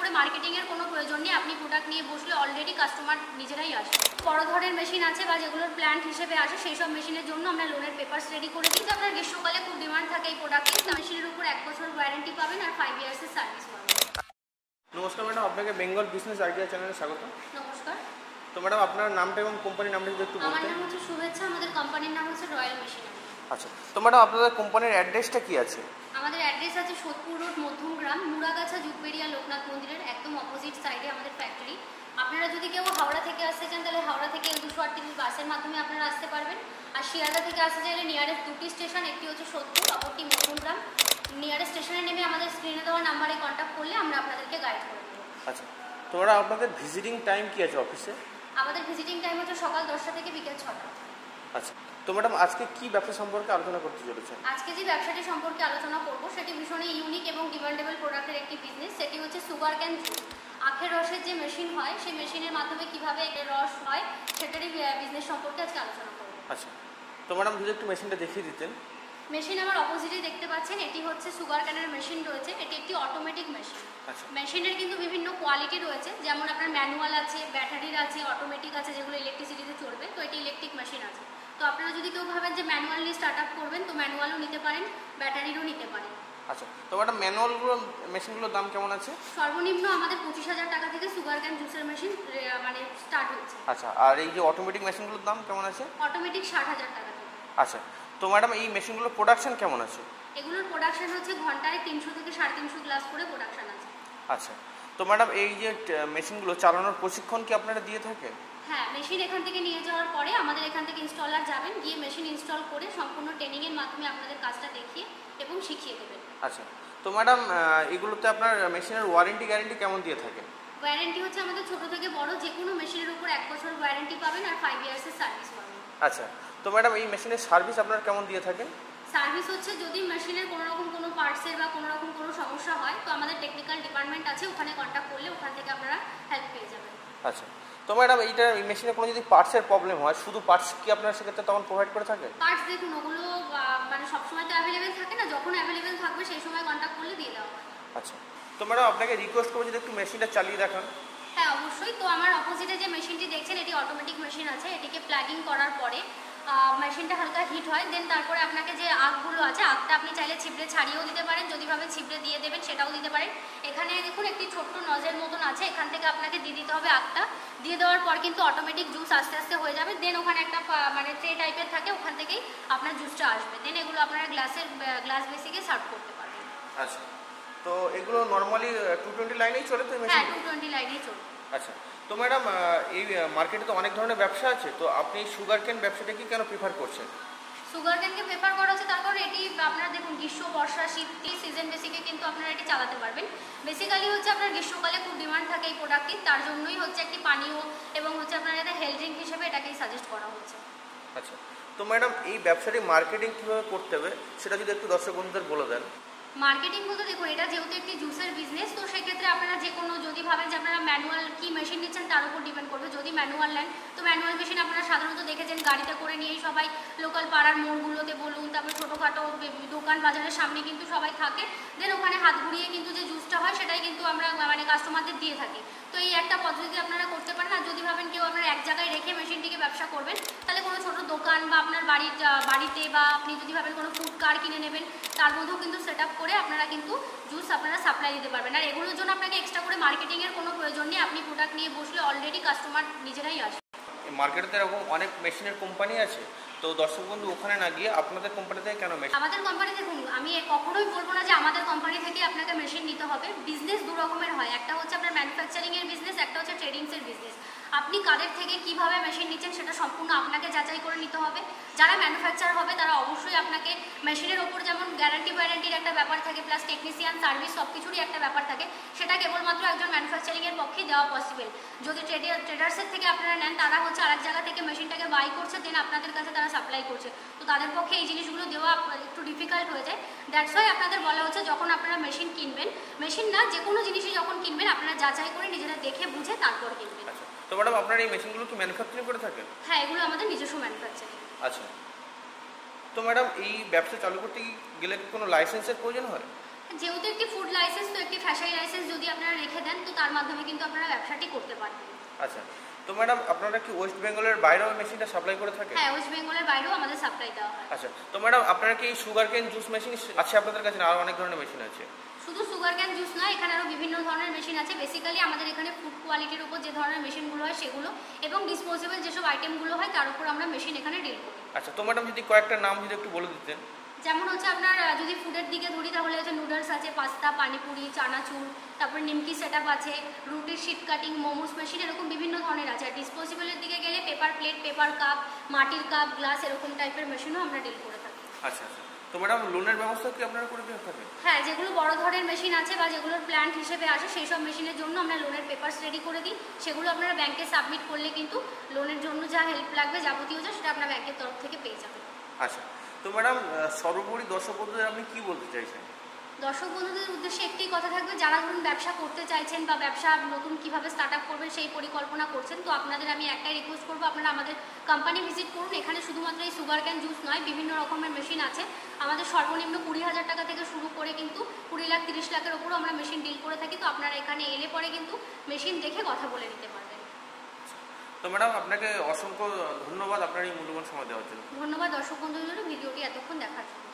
করে মার্কেটিংয়ের কোনো প্রয়োজন নেই। আপনি প্রোডাক্ট নিয়ে বসলে অলরেডি কাস্টমার নিজেরাই আসে। বড় ধরনের মেশিন আছে বা যেগুলোর প্ল্যান্ট হিসেবে আসে সেই সব মেশিনের জন্য আমরা লোনের পেপারস রেডি করে দিই। আপনার গ্রীষ্মকালে খুব ডিমান্ড থাকে এই প্রোডাক্টের। মেশিনের উপর 1 বছর ওয়ারেন্টি পাবেন আর 5 ইয়ার্সের সার্ভিস পাবেন। নমস্কার ম্যাডাম, আপনাকে বেঙ্গল বিজনেস আইডিয়া চ্যানেলে স্বাগত। নমস্কার। তো ম্যাডাম, আপনার নামটা এবং কোম্পানির নামটা যদি একটু বলতেন। আমার নাম হচ্ছে শুভেচ্ছা, আমাদের কোম্পানির নাম হচ্ছে রয়্যাল মেশিন। আচ্ছা, তো ম্যাডাম আপনাদের কোম্পানির অ্যাড্রেসটা কি আছে? আমাদের অ্যাড্রেস আছে সোদপুর রোড, মধ্যমগ্রাম, মুড়াগাছা, জুটবেরিয়া লোকনাথ মন্দিরের একদম অপোজিট সাইডে আমাদের ফ্যাক্টরি। আপনারা যদি কেউ হাওড়া থেকে আসতে চান তাহলে হাওড়া থেকে 238 বাসের মাধ্যমে আপনারা আসতে পারবেন। আর শিয়ালদা থেকে আসতে চাইলে নিয়ারেস্ট দুটি স্টেশন, একটি হচ্ছে সোদপুর, অপরটি মধ্যমগ্রাম। নিয়ারেস্ট স্টেশনে নেমে আমাদের স্ক্রিনে দেওয়া নাম্বারে কন্ট্যাক্ট করলে আমরা আপনাদেরকে গাইড করে দেবো। আচ্ছা, তো ম্যাডাম আপনাদের ভিজিটিং টাইম কি আছে অফিসে? আমাদের ভিজিটিং টাইম হচ্ছে সকাল 10টা থেকে বিকেল 6টা। আচ্ছা, তো ম্যাডাম আজকে কি ব্যবসা সম্পর্কে আলোচনা করতে চলেছেন? আজকে যে ব্যবসাটি সম্পর্কে আলোচনা করব সেটি ভীষণই ইউনিক এবং ডিমান্ডেবল প্রোডাক্টের একটি বিজনেস। সেটি হচ্ছে সুগার ক্যান জুস। আখের রসের যে মেশিন হয় সেই মেশিনের মাধ্যমে কিভাবে এর রস হয় সেটারই বিজনেস সম্পর্কে আজকে আলোচনা করব। আচ্ছা, তো ম্যাডাম যদি একটু মেশিনটা দেখিয়ে দিতেন। মেশিন আমার অপোজিটে দেখতে পাচ্ছেন, এটি হচ্ছে সুগার ক্যানের মেশিন রয়েছে। এটি একটি অটোমেটিক মেশিন। আচ্ছা, মেশিনের কিন্তু বিভিন্ন কোয়ালিটি রয়েছে, যেমন আপনার ম্যানুয়াল আছে, ব্যাটারির আছে, অটোমেটিক আছে, যেগুলো ইলেকট্রিসিটিতে চলবে। তো এটি ইলেকট্রিক মেশিন আছে। তো আপনারা যদি কেউ ভাবেন যে ম্যানুয়ালি স্টার্ট আপ করবেন তো ম্যানুয়ালও নিতে পারেন, ব্যাটারিরও নিতে পারেন। আচ্ছা, তো ম্যাডাম ম্যানুয়ালগুলো মেশিনগুলোর দাম কেমন আছে? সর্বনিম্ন আমাদের 25,000 টাকা থেকে সুগার ক্যান জুসের মেশিন মানে স্টার্ট হচ্ছে। আচ্ছা, আর এই যে অটোমেটিক মেশিনগুলোর দাম কেমন আছে? অটোমেটিক 60,000 টাকা থেকে। আচ্ছা, তো ম্যাডাম এই মেশিনগুলোর প্রোডাকশন কেমন আছে? এগুলোর প্রোডাকশন হচ্ছে ঘন্টায় 300 থেকে 350 গ্লাস করে প্রোডাকশন আছে। আচ্ছা, তো ম্যাডাম এই যে মেশিনগুলো চালানোর প্রশিক্ষণ কি আপনারা দিয়ে থাকেন? হ্যাঁ, মেশিন এখান থেকে নিয়ে যাওয়ার পরে আমাদের এখান থেকে ইনস্টলার যাবেন, গিয়ে মেশিন ইনস্টল করে সম্পূর্ণ ট্রেনিংয়ের মাধ্যমে আপনাদের কাজটা দেখিয়ে এবং শিখিয়ে দেবেন। আচ্ছা, তো ম্যাডাম এগুলোতে আপনার মেশিনের ওয়ারেন্টি গ্যারেন্টি কেমন দিয়ে থাকেন? ওয়ারেন্টি হচ্ছে আমাদের ছোট থেকে বড় যে কোনো মেশিনের উপর 1 বছর ওয়ারেন্টি পাবেন আর 5 ইয়ার্সের সার্ভিস পাবেন। আচ্ছা, তো ম্যাডাম এই মেশিনের সার্ভিস আপনারা কেমন দিয়ে থাকেন? সার্ভিস হচ্ছে যদি মেশিনের কোনো রকম কোনো পার্টসের বা কোনো রকম কোনো সমস্যা হয় তো আমাদের টেকনিক্যাল ডিপার্টমেন্ট আছে, ওখানে কন্ট্যাক্ট করলে ওখান থেকে আপনারা হেল্প পেয়ে যাবেন। আচ্ছা, তো ম্যাডাম এইটা এই মেশিনে কোনো যদি পার্টসের প্রবলেম হয়, শুধু পার্টস কি আপনারা সেক্ষেত্রে তখন প্রোভাইড করে থাকেন? পার্টস দেখুন ওগুলো মানে সবসময় তো অ্যাভেলেবেল থাকে না, যখন অ্যাভেলেবেল থাকবে সেই সময় কন্ট্যাক্ট করলে দিয়ে দেওয়া হয়। আচ্ছা, তো ম্যাডাম আপনাকে রিকোয়েস্ট করবো যদি একটু মেশিনটা চালিয়ে দেখান। হ্যাঁ অবশ্যই। তো আমার অপোজিটে যে মেশিনটি দেখছেন এটি অটোমেটিক মেশিন আছে। এটিকে প্লাগিং করার পরে মেশিনটা হালকা হিট হয়, দেন তারপরে আপনাকে যে আগগুলো আছে আগটা আপনি চাইলে ছিবড়ে ছাড়িয়েও দিতে পারেন, যদি ভাবে ছিবড়ে দিয়ে দেবেন সেটাও দিতে পারেন। এখানে দেখুন একটি ছোট্ট নজেল মতন আছে, এখান থেকে আপনাকে দিয়ে দিতে হবে আগটা। দিয়ে দেওয়ার পর কিন্তু অটোমেটিক জুস আস্তে আস্তে হয়ে যাবে। দেন ওখানে একটা মানে ট্রে টাইপের থাকে, ওখান থেকেই আপনার জুসটা আসবে। দেন এগুলো আপনারা গ্লাস বেসিকে সার্ভ করতে পারবেন। আচ্ছা, তো এগুলো নর্মালি 220 লাইনেই চলে তো মেশিন? হ্যাঁ 220 লাইনেই চলে। আচ্ছা, তো ম্যাডাম এই মার্কেটে তো অনেক ধরনের ব্যবসা আছে, তো আপনি সুগার কেন ব্যবসাটা কি কেন প্রিফার করছেন? সুগার ক্যানকে প্রেফার করা হচ্ছে তারপর এটি আপনারা দেখুন গ্রীষ্ম, বর্ষা, শীত সিজন বেসিকে কিন্তু আপনারা এটি চালাতে পারবেন। বেসিক্যালি হচ্ছে আপনার গ্রীষ্মকালে খুব ডিমান্ড থাকে এই প্রোডাক্টটি, তার জন্যই হচ্ছে একটি পানীয় এবং হচ্ছে আপনার এটা হেলথ ড্রিঙ্ক হিসেবে এটাকেই সাজেস্ট করা হচ্ছে। আচ্ছা, তো ম্যাডাম এই ব্যবসাটি মার্কেটিং কীভাবে করতে হবে সেটা যদি একটু দর্শক বন্ধুদের বলে দেন। মার্কেটিং বলতে দেখুন এটা যেহেতু একটি জুসের বিজনেস, তো সেক্ষেত্রে আপনারা যে কোনো যদি ভাবেন যে আপনারা ম্যানুয়াল কি মেশিন নিচ্ছেন তার উপর ডিপেন্ড করবে। যদি ম্যানুয়াল নেন তো ম্যানুয়াল মেশিন আপনারা সাধারণত দেখেছেন গাড়িতে করে নিয়েই সবাই লোকাল পাড়ার মোড়গুলোতে বলুন, তারপর ছোটোখাটো দোকান বাজারের সামনে কিন্তু সবাই থাকে। দেন ওখানে হাত ঘুরিয়ে কিন্তু যে জুসটা হয় সেটাই কিন্তু আমরা মানে কাস্টমারদের দিয়ে থাকি। তো এই একটা পদ্ধতি আপনারা করতে পারেন। আর যদি ভাবেন কেউ আপনারা এক জায়গায় রেখে মেশিনটিকে ব্যবসা করবেন তাহলে কোনো ছোটো দোকান বা আপনার বাড়িতে বা আপনি যদি ভাবেন কোনো ফুড কার কিনে নেবেন তার মধ্যেও কিন্তু সেট আপ করে আপনারা কিন্তু জুস আপনারা সাপ্লাই দিতে পারবেন। আর এগুলোর জন্য আপনাকে এক্সট্রা করে মার্কেটিংয়ের কোনো প্রয়োজন নেই, আপনি প্রোডাক্ট নিয়ে বসলে অলরেডি কাস্টমার নিজেরাই আসে। মার্কেটে তো এরকম অনেক মেশিনের কোম্পানি আছে, তো দর্শক বন্ধু ওখানে না গিয়ে আপনাদের কোম্পানি থেকে কেন মেশিন? আমাদের কোম্পানি দেখুন আমি কখনোই বলবো না যে আমাদের কোম্পানি থেকে আপনাকে মেশিন নিতে হবে। বিজনেস দু রকমের হয়, একটা হচ্ছে আপনার ম্যানুফ্যাকচারিংয়ের বিজনেস, একটা হচ্ছে ট্রেডিংসের বিজনেস। আপনি কাদের থেকে কিভাবে মেশিন নিচ্ছেন সেটা সম্পূর্ণ আপনাকে যাচাই করে নিতে হবে। যারা ম্যানুফ্যাকচার হবে তারা অবশ্যই আপনাকে মেশিনের ওপর যেমন ওয়ারেন্টির একটা ব্যাপার থাকে, প্লাস টেকনিশিয়ান সার্ভিস সব কিছুরই একটা ব্যাপার থাকে, সেটা কেবলমাত্র একজন ম্যানুফ্যাকচারিংয়ের পক্ষেই দেওয়া পসিবল। যদি ট্রেডার্সের থেকে আপনারা নেন তারা হচ্ছে আরেক জায়গা থেকে মেশিনটাকে বাই করছে, দেন আপনাদের কাছে তারা সাপ্লাই করছে, তো তাদের পক্ষে এই জিনিসগুলো দেওয়া একটু ডিফিকাল্ট হয়ে যায়। দ্যাটস ওয়াই আপনাদের বলা হচ্ছে যখন আপনারা মেশিন কিনবেন, মেশিন না যে কোনো জিনিসই যখন কিনবেন আপনারা যাচাই করে নিজেরা দেখে বুঝে তারপর কিনবেন। আচ্ছা, তো ম্যাডাম আপনার এই মেশিনগুলো কি ম্যানুফ্যাকচারিং করে থাকেন? হ্যাঁ এগুলো আমাদের নিজস্ব ম্যানুফ্যাকচারিং। আচ্ছা, তো ম্যাডাম এই ব্যবসা চালু করতে গেলে কি কোনো লাইসেন্সের প্রয়োজন হয়? যেহেতু একটি ফুড লাইসেন্স, তো একটি ফ্যাশারি লাইসেন্স যদি আপনারা রেখে দেন তো তার মাধ্যমে কিন্তু আপনারা ব্যবসাটি করতে পারবেন। আচ্ছা, তো ম্যাডাম আপনারা কি ওয়েস্ট বেঙ্গলের বাইরেও মেশিনটা সাপ্লাই করে থাকেন? হ্যাঁ, ওয়েস্ট বেঙ্গলের বাইরেও আমাদের সাপ্লাই দেওয়া হয়। আচ্ছা, তো ম্যাডাম আপনারা কি সুগার কেন জুস মেশিন আছে আপনাদের কাছে, না আরও অনেক ধরনের মেশিন আছে? শুধু সুগার ক্যান জুস নয়, এখানে আরও বিভিন্ন ধরনের মেশিন আছে। বেসিক্যালি আমাদের এখানে ফুড কোয়ালিটির উপর যে ধরনের মেশিনগুলো হয় সেগুলো, এবং ডিসপোজেবল যেসব আইটেমগুলো হয় তার উপর আমরা মেশিন এখানে ডিল করি। আচ্ছা, তো ম্যাডাম যদি কয়েকটা নাম যদি একটু বলে দিতেন। যেমন হচ্ছে আপনার যদি ফুডের দিকে ধরি তাহলে হচ্ছে নুডলস আছে, পাস্তা, পানিপুরি, চানাচুর, তারপর নিমকি সেট আপ আছে, রুটির শিট কাটিং, মোমোস মেশিন, এরকম বিভিন্ন ধরনের আছে। আর ডিসপোজেবলের দিকে গেলে পেপার প্লেট, পেপার কাপ, মাটির কাপ, গ্লাস, এরকম টাইপের মেশিনও আমরা ডিল করে থাকি। আচ্ছা আচ্ছা, তো ম্যাডাম লোনের ব্যবস্থা কি আপনারা করে দিয়ে থাকেন? হ্যাঁ, যেগুলো বড় ধরনের মেশিন আছে বা যেগুলোর প্ল্যান্ট হিসেবে আসে সেই সব মেশিনের জন্য আমরা লোনের পেপারস রেডি করে দিই। সেগুলো আপনারা ব্যাংকে সাবমিট করলে কিন্তু লোনের জন্য যা হেল্প লাগবে যাবতীয় যা সেটা আপনার ব্যাংকের তরফ থেকে পেয়ে যাবেন। আচ্ছা, তো ম্যাডাম সর্বোপরি দর্শক বন্ধুদের আপনি কি বলতে চাইছেন? দর্শক বন্ধুদের উদ্দেশ্যে একটি কথা থাকবে, যারা ধরুন ব্যবসা করতে চাইছেন বা ব্যবসা নতুন কিভাবে স্টার্ট আপ করবেন সেই পরিকল্পনা করছেন, তো আপনাদের আমি একটাই রিকোয়েস্ট করবো, আপনারা আমাদের কোম্পানি ভিজিট করুন। এখানে শুধুমাত্র এই সুগার ক্যান জুস নয়, বিভিন্ন রকমের মেশিন আছে। আমাদের সর্বনিম্ন 20,000 টাকা থেকে শুরু করে কিন্তু 20 লাখ 30 লাখের ওপরও আমরা মেশিন ডিল করে থাকি। তো আপনারা এখানে এলে পরে কিন্তু মেশিন দেখে কথা বলে নিতে পারবেন। তো ম্যাডাম আপনাকে অসংখ্য ধন্যবাদ আপনার এই মূল্যবান সময় দেওয়ার জন্য। ধন্যবাদ দর্শক বন্ধুদের ভিডিওটি এতক্ষণ দেখার জন্য।